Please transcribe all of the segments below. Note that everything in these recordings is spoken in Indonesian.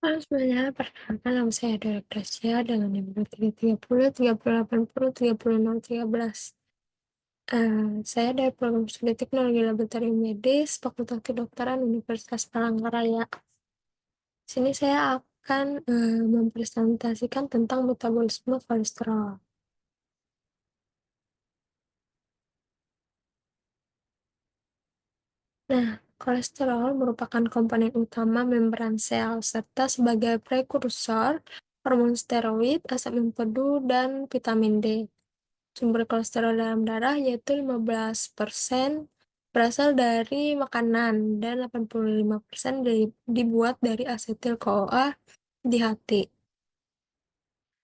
Sebenarnya perkenalkan nama saya adalah Gracia dengan NIM 33030803013. Saya dari program studi Teknologi Laboratorium Medis, Fakultas Kedokteran Universitas Palangkaraya. Sini saya akan mempresentasikan tentang metabolisme kolesterol. Nah, kolesterol merupakan komponen utama membran sel, serta sebagai prekursor hormon steroid, asam empedu, dan vitamin D. Sumber kolesterol dalam darah yaitu 15% berasal dari makanan dan 85% dibuat dari asetil-CoA di hati.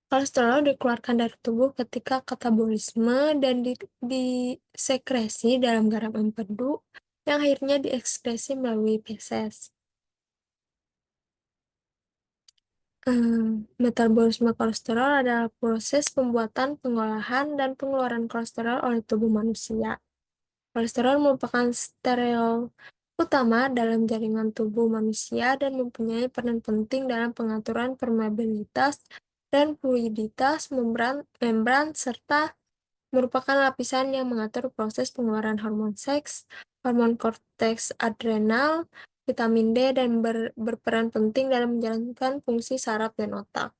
Kolesterol dikeluarkan dari tubuh ketika katabolisme dan disekresi dalam garam empedu yang akhirnya diekskresi melalui feses. Metabolisme kolesterol adalah proses pembuatan, pengolahan, dan pengeluaran kolesterol oleh tubuh manusia. Kolesterol merupakan sterol utama dalam jaringan tubuh manusia dan mempunyai peran penting dalam pengaturan permeabilitas dan fluiditas membran serta merupakan lapisan yang mengatur proses pengeluaran hormon seks, hormon korteks adrenal, vitamin D, dan berperan penting dalam menjalankan fungsi saraf dan otak.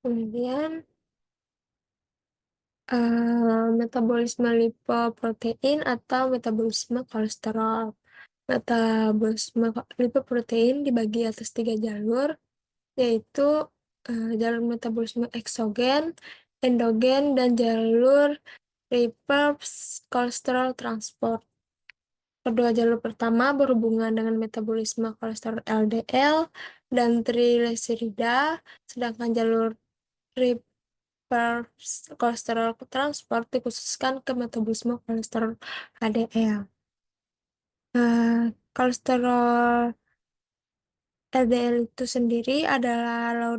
Kemudian, metabolisme lipoprotein atau metabolisme kolesterol. Metabolisme lipoprotein dibagi atas 3 jalur, yaitu jalur metabolisme eksogen, endogen, dan jalur reverse cholesterol transport. Kedua jalur pertama berhubungan dengan metabolisme kolesterol LDL dan trigliserida, sedangkan jalur reverse cholesterol transport dikhususkan ke metabolisme kolesterol HDL. Kolesterol LDL itu sendiri adalah low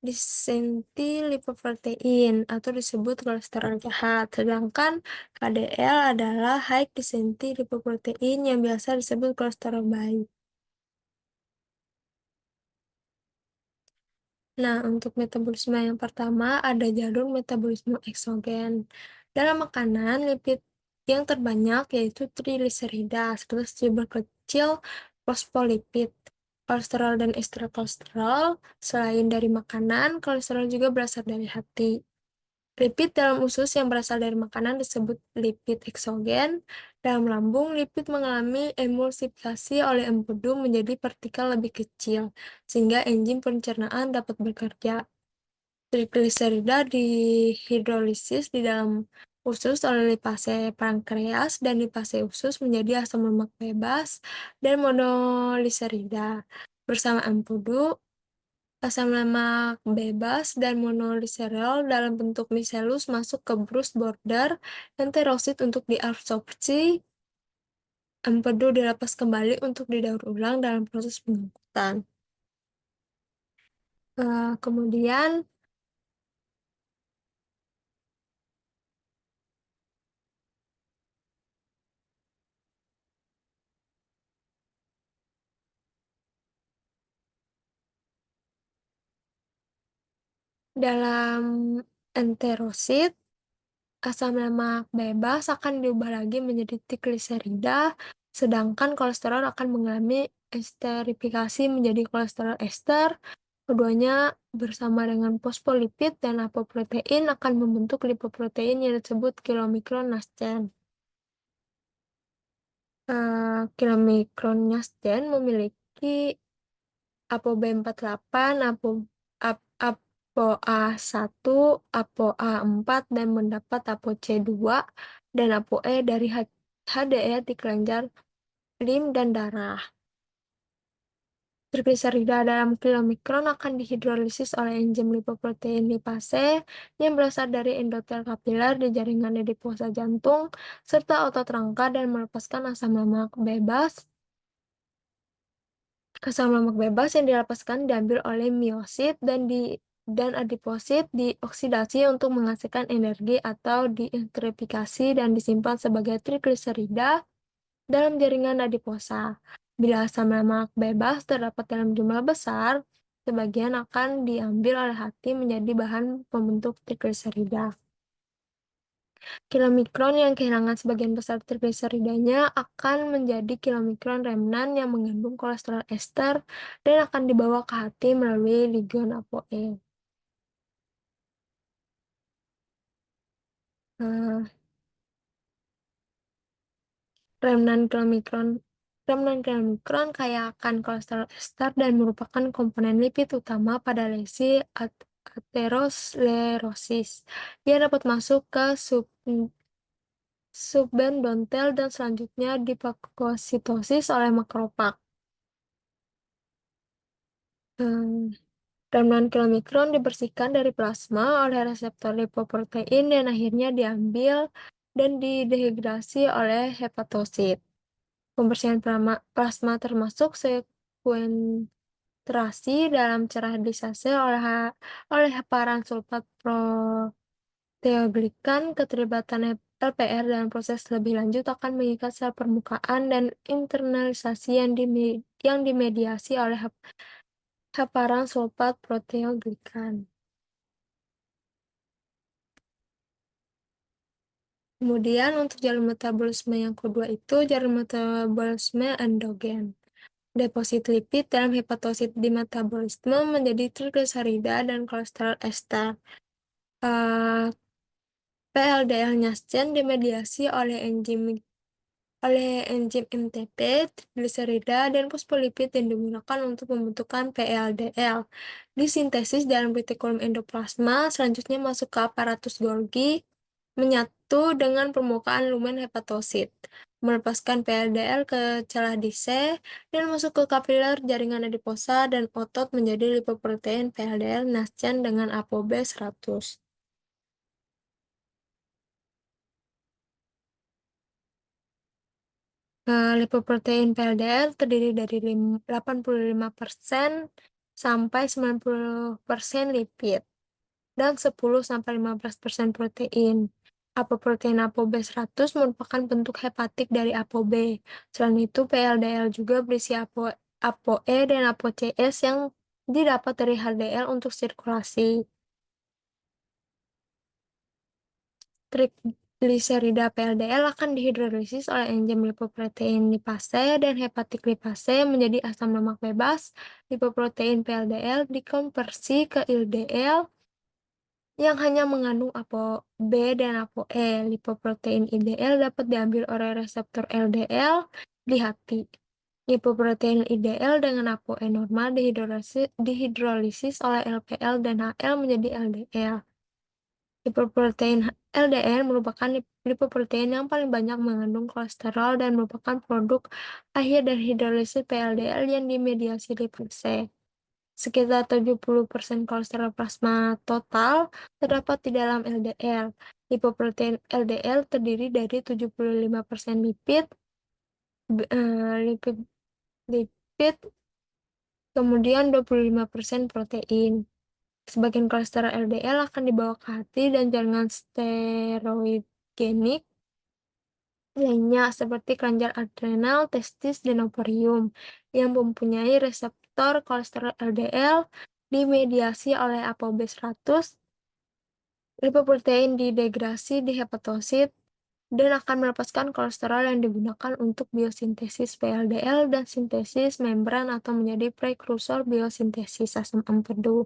density lipoprotein atau disebut kolesterol jahat, sedangkan HDL adalah high density lipoprotein yang biasa disebut kolesterol baik. Nah, untuk metabolisme yang pertama ada jalur metabolisme eksogen. Dalam makanan, lipid yang terbanyak yaitu trigliserida, serta sejumlah kecil fosfolipid, kolesterol dan ester kolesterol. Selain dari makanan, kolesterol juga berasal dari hati. Lipid dalam usus yang berasal dari makanan disebut lipid eksogen. Dalam lambung, lipid mengalami emulsifikasi oleh empedu menjadi partikel lebih kecil, sehingga enzim pencernaan dapat bekerja. Trigliserida dihidrolisis di dalam usus oleh lipase pankreas dan lipase usus menjadi asam lemak bebas dan monogliserida. Bersama empedu, asam lemak bebas dan monogliserol dalam bentuk micelus masuk ke Bruce border enterosit untuk diabsorpsi. Empedu dilepas kembali untuk didaur ulang dalam proses pengangkutan. Kemudian dalam enterosit, asam lemak bebas akan diubah lagi menjadi trigliserida, sedangkan kolesterol akan mengalami esterifikasi menjadi kolesterol ester. Keduanya bersama dengan fosfolipid dan apoprotein akan membentuk lipoprotein yang disebut kilomikron-Nasdaq. Kilomikron-Nasdaq memiliki ApoB48, ApoA1, ApoA4, dan mendapat ApoC2 dan ApoE dari HDE di kelenjar lim dan darah. Trigliserida dalam kilomikron akan dihidrolisis oleh enzim lipoprotein lipase yang berasal dari endotel kapiler di jaringan adiposa jantung serta otot rangka dan melepaskan asam lemak bebas. Asam lemak bebas yang dilepaskan diambil oleh miosit dan dan adiposit dioksidasi untuk menghasilkan energi atau dielektrifikasi dan disimpan sebagai trigliserida dalam jaringan adiposa. Bila asam lemak bebas terdapat dalam jumlah besar, sebagian akan diambil oleh hati menjadi bahan pembentuk trigliserida. Kilomikron yang kehilangan sebagian besar trigliseridanya akan menjadi kilomikron remnan yang mengandung kolesterol ester dan akan dibawa ke hati melalui ligon ApoE. Nah, remnan kilomikron remnan kilomikron kaya akan kolesterol ester dan merupakan komponen lipid utama pada lesi aterosklerosis. Ia dapat masuk ke subendotel dan selanjutnya difagositosis oleh makrofag. Hmm, Remnant kilomikron dibersihkan dari plasma oleh reseptor lipoprotein dan akhirnya diambil dan didehidrasi oleh hepatosit. Pembersihan plasma termasuk sekuentrasi dalam cerah disase oleh heparan sulfat proteoglikan. Keterlibatan LPR dalam proses lebih lanjut akan mengikat sel permukaan dan internalisasi yang dimediasi oleh heparan sulfat proteoglikan. Kemudian untuk jalur metabolisme yang kedua itu jalur metabolisme endogen. Deposit lipid dalam hepatosit dimetabolisme menjadi trigliserida dan kolesterol ester. PLDL-nya dimediasi oleh enzim MTP, trigliserida, dan fosfolipid yang digunakan untuk pembentukan PLDL. Disintesis dalam retikulum endoplasma, selanjutnya masuk ke aparatus Golgi, menyatu dengan permukaan lumen hepatosit, melepaskan PLDL ke celah dise, dan masuk ke kapiler jaringan adiposa dan otot menjadi lipoprotein PLDL nascent dengan ApoB 100. Lipoprotein PLDL terdiri dari 85% sampai 90% lipid dan 10-15% protein. Apoprotein ApoB 100 merupakan bentuk hepatik dari ApoB. Selain itu, PLDL juga berisi ApoE dan ApoCS yang didapat dari HDL untuk sirkulasi. Trigliserida PLDL akan dihidrolisis oleh enzim lipoprotein lipase dan hepatik lipase menjadi asam lemak bebas. Lipoprotein PLDL dikonversi ke LDL yang hanya mengandung ApoB dan ApoE. Lipoprotein LDL dapat diambil oleh reseptor LDL di hati. Lipoprotein LDL dengan ApoE normal dihidrolisis oleh LPL dan HL menjadi LDL. Lipoprotein LDL merupakan lipoprotein yang paling banyak mengandung kolesterol dan merupakan produk akhir dari hidrolisis PLDL yang dimediasi lipase. Sekitar 70% kolesterol plasma total terdapat di dalam LDL. Lipoprotein LDL terdiri dari 75% lipid, lipid, lipid, kemudian 25% protein. Sebagian kolesterol LDL akan dibawa ke hati dan jaringan steroidogenik lainnya seperti kelenjar adrenal, testis, dan ovarium yang mempunyai reseptor kolesterol LDL dimediasi oleh ApoB 100. Lipoprotein didegradasi di hepatosit dan akan melepaskan kolesterol yang digunakan untuk biosintesis PLDL dan sintesis membran atau menjadi prekursor biosintesis asam empedu.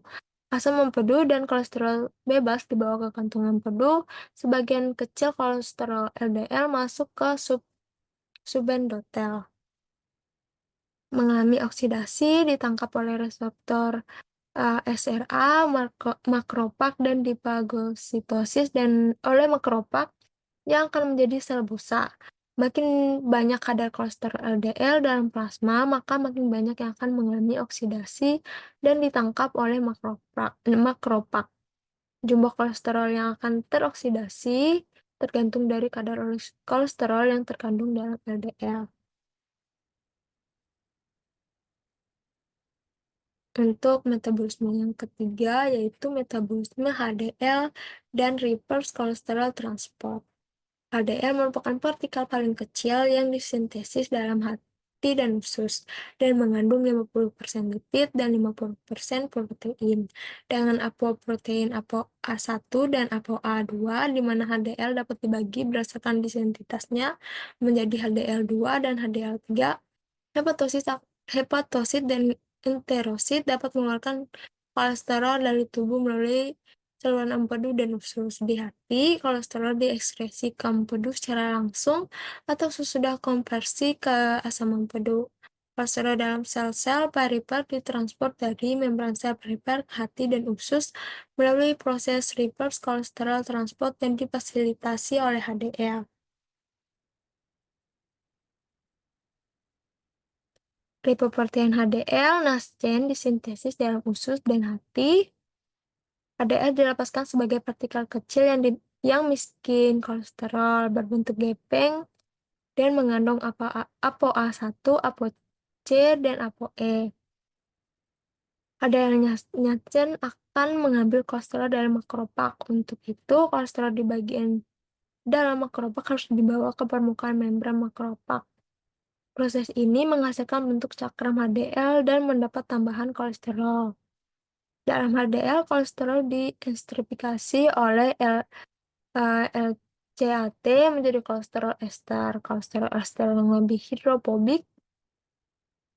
Asam empedu dan kolesterol bebas dibawa ke kantung empedu. Sebagian kecil kolesterol LDL masuk ke subendotel. Mengalami oksidasi, ditangkap oleh reseptor SRA, makrofag, dan difagositosis dan oleh makrofag yang akan menjadi sel busa. Makin banyak kadar kolesterol LDL dalam plasma, maka makin banyak yang akan mengalami oksidasi dan ditangkap oleh makrofag. Jumlah kolesterol yang akan teroksidasi tergantung dari kadar kolesterol yang terkandung dalam LDL. Untuk metabolisme yang ketiga yaitu metabolisme HDL dan reverse cholesterol transport. HDL merupakan partikel paling kecil yang disintesis dalam hati dan usus dan mengandung 50% lipid dan 50% protein. Dengan apoprotein ApoA1 dan ApoA2 di mana HDL dapat dibagi berdasarkan densitasnya menjadi HDL2 dan HDL3. Hepatosit, hepatosit dan enterosit dapat mengeluarkan kolesterol dari tubuh melalui saluran empedu dan usus. Di hati, kolesterol diekskresi ke empedu secara langsung atau sesudah konversi ke asam empedu. Kolesterol dalam sel-sel perifer ditransport dari membran sel perifer ke hati dan usus melalui proses reverse cholesterol transport dan difasilitasi oleh HDL. Lipoprotein HDL, nasjen disintesis dalam usus dan hati. HDL dilepaskan sebagai partikel kecil yang miskin kolesterol, berbentuk gepeng, dan mengandung ApoA1, ApoC, dan ApoE. HDL nasjen akan mengambil kolesterol dari makrofag. Untuk itu, kolesterol di bagian dalam makrofag harus dibawa ke permukaan membran makrofag. Proses ini menghasilkan bentuk cakram HDL dan mendapat tambahan kolesterol. Dalam HDL, kolesterol dienstrifikasi oleh LCAT menjadi kolesterol ester. Kolesterol ester yang lebih hidrofobik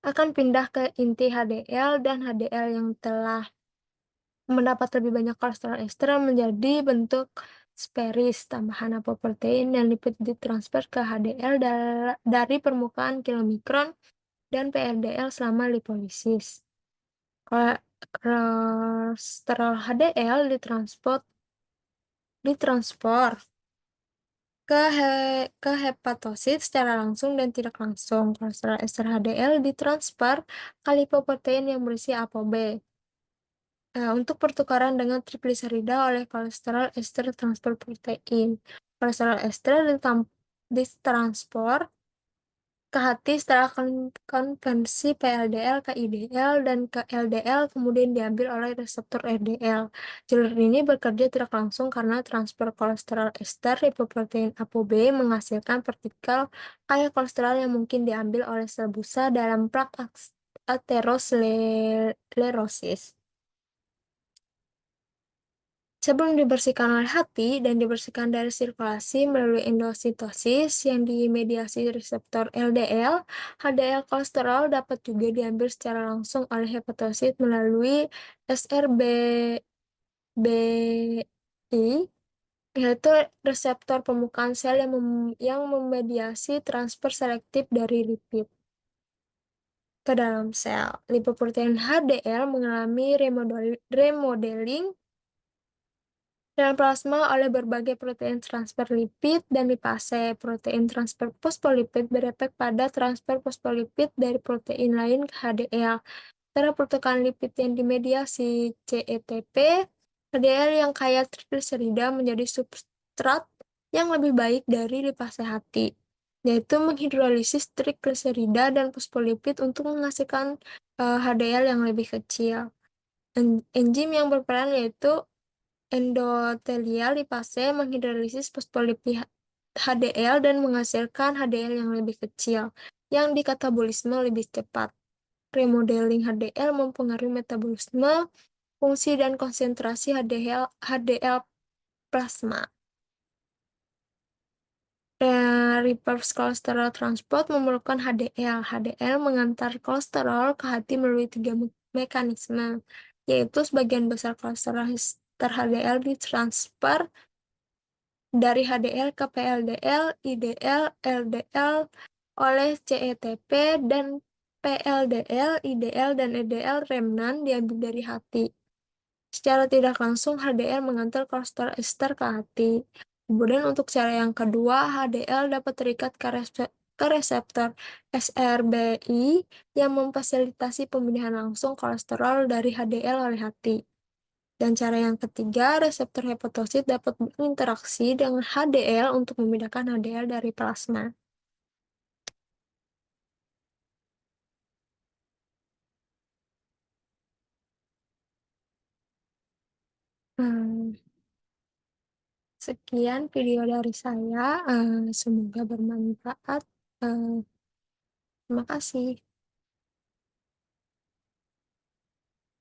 akan pindah ke inti HDL dan HDL yang telah mendapat lebih banyak kolesterol ester menjadi bentuk sferis. Tambahan apoprotein dan lipid ditransfer ke HDL dari permukaan kilomikron dan PLDL selama lipolisis. Kolesterol HDL ditransfer ke hepatosit secara langsung dan tidak langsung. Kolesterol ester HDL ditransfer ke lipoprotein yang berisi ApoB. Untuk pertukaran dengan trigliserida oleh kolesterol ester transfer protein. Kolesterol ester ditransfer ke hati setelah konversi PLDL ke IDL dan ke LDL kemudian diambil oleh reseptor LDL. Jalur ini bekerja tidak langsung karena transfer kolesterol ester lipoprotein ApoB menghasilkan partikel kaya kolesterol yang mungkin diambil oleh sel busa dalam plak aterosklerosis. Sebelum dibersihkan oleh hati dan dibersihkan dari sirkulasi melalui endositosis yang dimediasi reseptor LDL, HDL kolesterol dapat juga diambil secara langsung oleh hepatosit melalui SRBBI, yaitu reseptor pembukaan sel yang memediasi transfer selektif dari lipid ke dalam sel. Lipoprotein HDL mengalami remodeling dalam plasma oleh berbagai protein transfer lipid dan lipase. Protein transfer fosfolipid berefek pada transfer fosfolipid dari protein lain ke HDL. Secara pertukaran lipid yang dimediasi CETP, HDL yang kaya trigliserida menjadi substrat yang lebih baik dari lipase hati, yaitu menghidrolisis trigliserida dan fosfolipid untuk menghasilkan HDL yang lebih kecil. Enzim yang berperan yaitu endotelial lipase menghidrolisis fosfolipid HDL dan menghasilkan HDL yang lebih kecil, yang dikatabolisme lebih cepat. Remodeling HDL mempengaruhi metabolisme, fungsi, dan konsentrasi HDL plasma. Reverse cholesterol transport memerlukan HDL. HDL mengantar kolesterol ke hati melalui 3 mekanisme, yaitu sebagian besar kolesterol HDL ditransfer dari HDL ke PLDL, IDL, LDL oleh CETP, dan PLDL, IDL, dan LDL remnan diambil dari hati. Secara tidak langsung, HDL mengantar kolesterol ester ke hati. Kemudian untuk cara yang kedua, HDL dapat terikat ke reseptor SRBI yang memfasilitasi pemindahan langsung kolesterol dari HDL oleh hati. Dan cara yang ketiga, reseptor hepatosit dapat berinteraksi dengan HDL untuk memindahkan HDL dari plasma. Eee, Sekian video dari saya, semoga bermanfaat, eee, terima kasih.